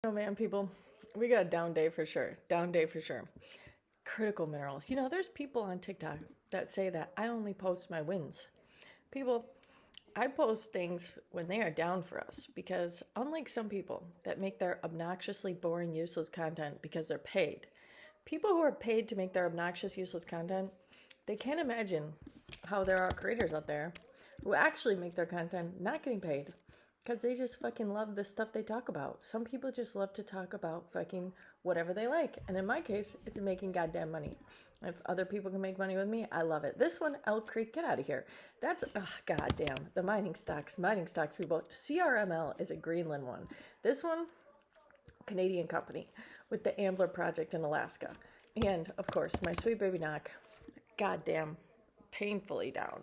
Oh man, people, we got a down day for sure. Down day for sure. Critical minerals. You know, there's people on TikTok that say that I only post my wins. People, I post things when they are down for us because unlike some people that make their obnoxiously boring, useless content because they're paid, people who are paid to make their obnoxious, useless content, they can't imagine how there are creators out there who actually make their content not getting paid because they just fucking love the stuff they talk about. Some people just love to talk about fucking whatever they like. And in my case, it's making goddamn money. If other people can make money with me, I love it. This one, Elk Creek, get out of here. That's, goddamn, the mining stocks, people. CRML is a Greenland one. This one, Canadian company with the Ambler project in Alaska. And, of course, my sweet baby knock, goddamn, painfully down.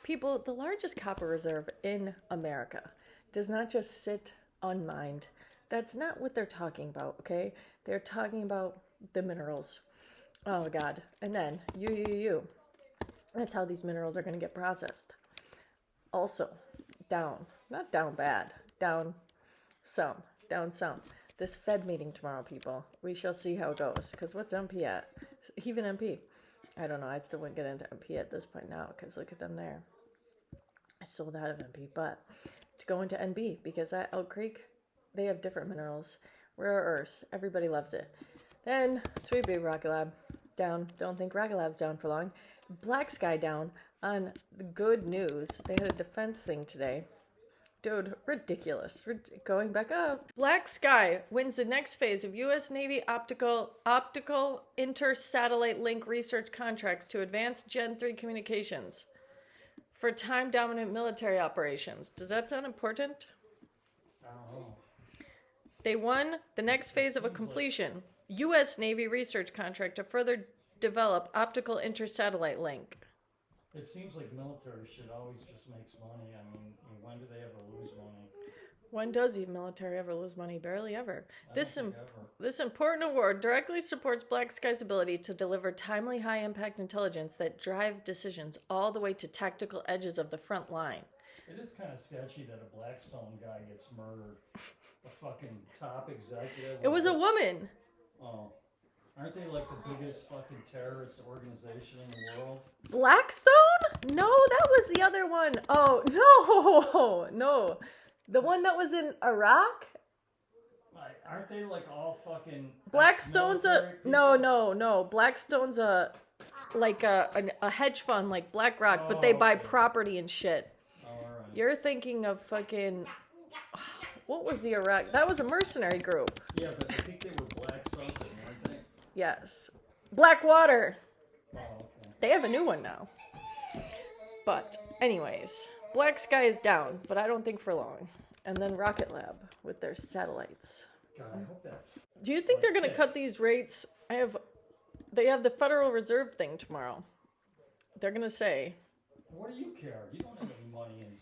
People, the largest copper reserve in America does not just sit unmined. That's not what they're talking about, okay? They're talking about the minerals. Oh, God. And then, you. That's how these minerals are going to get processed. Also, down. Not down bad. Down some. This Fed meeting tomorrow, people. We shall see how it goes. Because what's MP at? Even MP. I don't know. I still wouldn't get into MP at this point now. Because look at them there. I sold out of MP. But to go into NB. Because at Elk Creek, they have different minerals. Rare earths. Everybody loves it. Then, Sweet Baby Rocket Lab. Down. Don't think Rocket Lab's down for long. Black Sky down on the good news. They had a defense thing today. Dude, ridiculous. Going back up. Black Sky wins the next phase of U.S. Navy optical inter-satellite link research contracts to advance Gen 3 communications for time-dominant military operations. Does that sound important? I don't know. They won the next phase of a completion. U.S. Navy research contract to further develop optical inter-satellite link. It seems like military shit always just makes money. I mean, when do they ever lose money? When does the military ever lose money? Barely ever. This Ever. important award directly supports Black Sky's ability to deliver timely, high-impact intelligence that drive decisions all the way to tactical edges of the front line. It is kind of sketchy that a Blackstone guy gets murdered. A fucking top executive. It was a woman. Oh. Aren't they like the biggest fucking terrorist organization in the world? Blackstone? No, that was the other one. Oh, no. The one that was in Iraq? Aren't they like all fucking... Blackstone's No. Blackstone's a hedge fund like BlackRock, but they buy property and shit. Oh, alright. You're thinking of fucking... What was the Iraq? That was a mercenary group. Yeah, but I think they were black something, weren't they? Yes. Blackwater. Oh, okay. They have a new one now. But, anyways, Black Sky is down, but I don't think for long. And then Rocket Lab with their satellites. God, I hope that... Do you think they're going to cut these rates? They have the Federal Reserve thing tomorrow. They're going to say... What do you care? You don't have any money in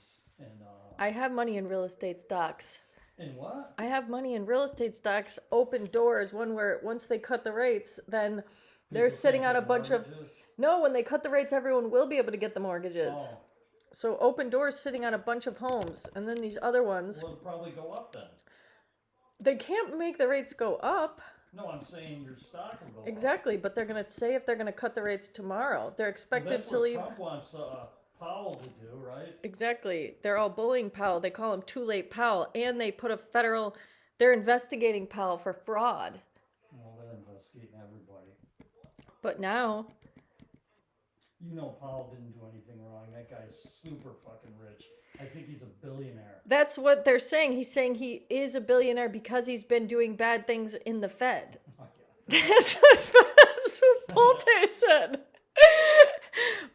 I have money in real estate stocks. In what? I have money in real estate stocks, open doors, one where once they cut the rates, then they're sitting on a bunch of... No, when they cut the rates, everyone will be able to get the mortgages. Oh. So open doors sitting on a bunch of homes, and then these other ones... Will it probably go up then? They can't make the rates go up. No, I'm saying your stock will go Exactly, but they're going to say if they're going to cut the rates tomorrow. They're expected to leave... Trump wants Powell to do, right? Exactly. They're all bullying Powell. They call him Too Late Powell, and they put a federal... They're investigating Powell for fraud. Well, they're investigating everybody. But now... You know Powell didn't do anything wrong. That guy's super fucking rich. I think he's a billionaire. That's what they're saying. He's saying he is a billionaire because he's been doing bad things in the Fed. Oh, yeah. That's what Polte said.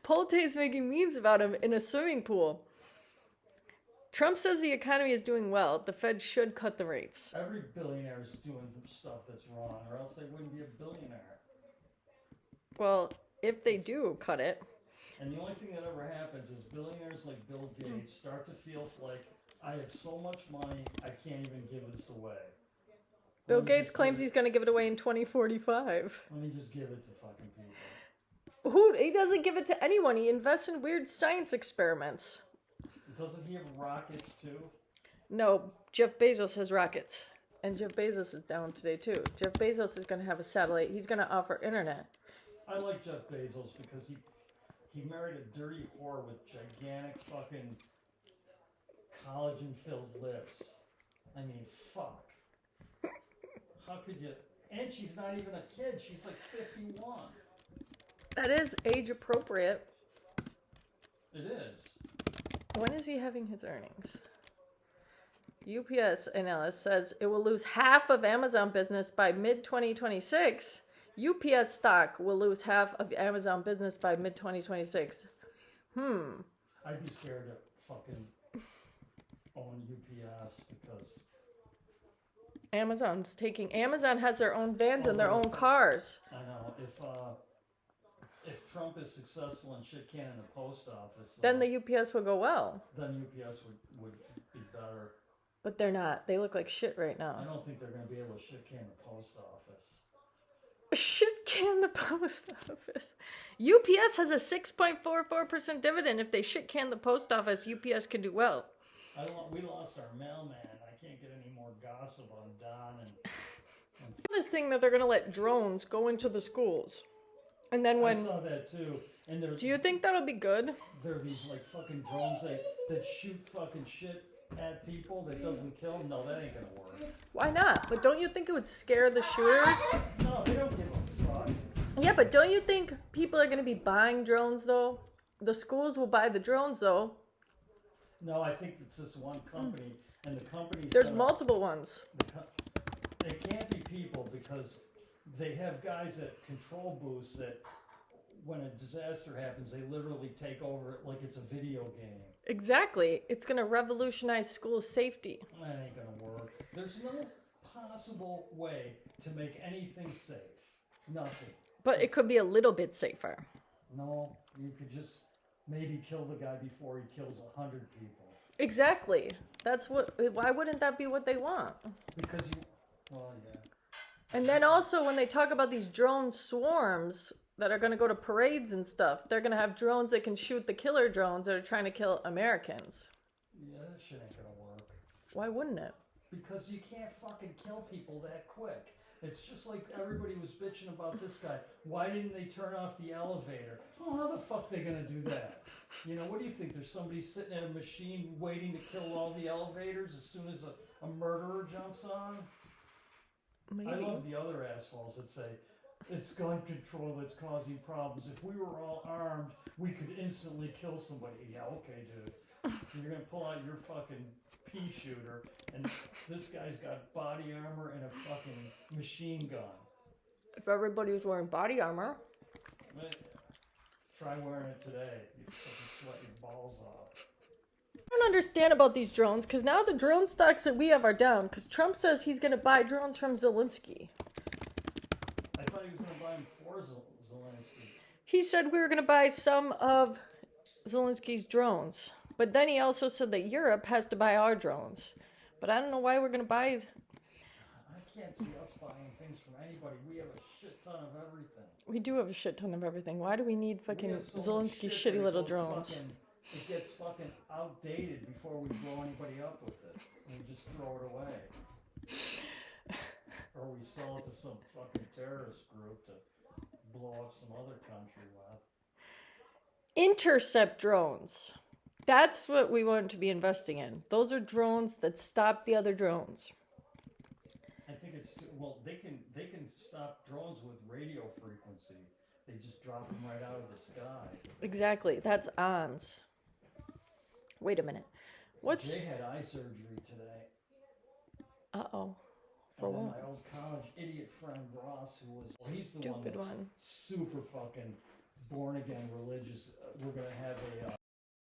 Polte's making memes about him in a swimming pool. Trump says the economy is doing well. The Fed should cut the rates. Every billionaire is doing stuff that's wrong, or else they wouldn't be a billionaire. Well, if they do cut it. And the only thing that ever happens is billionaires like Bill Gates start to feel like, I have so much money, I can't even give this away. Bill Gates claims he's going to give it away in 2045. Let me just give it to fucking people. He doesn't give it to anyone. He invests in weird science experiments. Doesn't he have rockets too? No, Jeff Bezos has rockets. And Jeff Bezos is down today too. Jeff Bezos is going to have a satellite. He's going to offer internet. I like Jeff Bezos because he married a dirty whore with gigantic fucking collagen-filled lips. I mean, fuck. How could you? And she's not even a kid. She's like 51. That is age appropriate. It is. When is he having his earnings? UPS analyst says it will lose half of Amazon business by mid-2026. UPS stock will lose half of Amazon business by mid-2026. I'd be scared to fucking own UPS because Amazon has their own vans and their own cars. I know if Trump is successful in shit canning the post office, Then the UPS will go well. then UPS would be better. But they're not. They look like shit right I now. don't think they're going to be able to shit can the post office. Shit can the post office. UPS has a 6.44% dividend. If they shit can the post office, UPS can do well. We lost our mailman. I can't get any more gossip on Don and This thing that they're going to let drones go into the schools. And then I saw that too. And do you think that'll be good? there are these like fucking drones that shoot fucking shit at people that doesn't kill them? No, that ain't gonna work. Why not? But don't you think it would scare the shooters? No, they don't give a fuck. Yeah, but don't you think people are going to be buying drones, though? The schools will buy the drones, though. No, I think it's this one company, and the company's There's multiple ones. They can't be people because they have guys at control booths that when a disaster happens, they literally take over it like it's a video game. Exactly. It's going to revolutionize school safety. That ain't gonna work. There's no possible way to make anything safe. Nothing. But it could be a little bit safer. No, you could just maybe kill the guy before he kills 100 people. Exactly. Why wouldn't that be what they want? Because well, yeah. And then also when they talk about these drone swarms that are going to go to parades and stuff, they're going to have drones that can shoot the killer drones that are trying to kill Americans. Yeah, that shit ain't gonna work. Why wouldn't it? Because you can't fucking kill people that quick. It's just like everybody was bitching about this guy. Why didn't they turn off the elevator? Oh, how the fuck they gonna do that? You know, what do you think? There's somebody sitting at a machine waiting to kill all the elevators as soon as a murderer jumps on? Maybe. I love the other assholes that say, it's gun control that's causing problems. If we were all armed, we could instantly kill somebody. Yeah, okay, dude. You're gonna pull out your fucking pea shooter, and this guy's got body armor and a fucking machine gun. If everybody was wearing body armor. Try wearing it today. You fucking sweat your balls off. I don't understand about these drones, because now the drone stocks that we have are down, because Trump says he's going to buy drones from Zelensky. I thought he was going to buy them for Zelensky. He said we were going to buy some of Zelensky's drones. But then he also said that Europe has to buy our drones. But I don't know why we're going to buy... I can't see us buying things from anybody. We have a shit ton of everything. We do have a shit ton of everything. Why do we need fucking We have so much Zelensky's shit shitty that little goes drones? It gets fucking outdated before we blow anybody up with it. And we just throw it away. Or we sell it to some fucking terrorist group to blow up some other country with. Intercept drones. That's what we want to be investing in. Those are drones that stop the other drones. I think it's well. They can stop drones with radio frequency. They just drop them right out of the sky. Exactly. That's ONS. Wait a minute. What's... Jay had eye surgery today. Uh-oh. For And then what? my old college idiot friend Ross, who was he's the Stupid one that's one. super fucking born again religious. We're gonna have a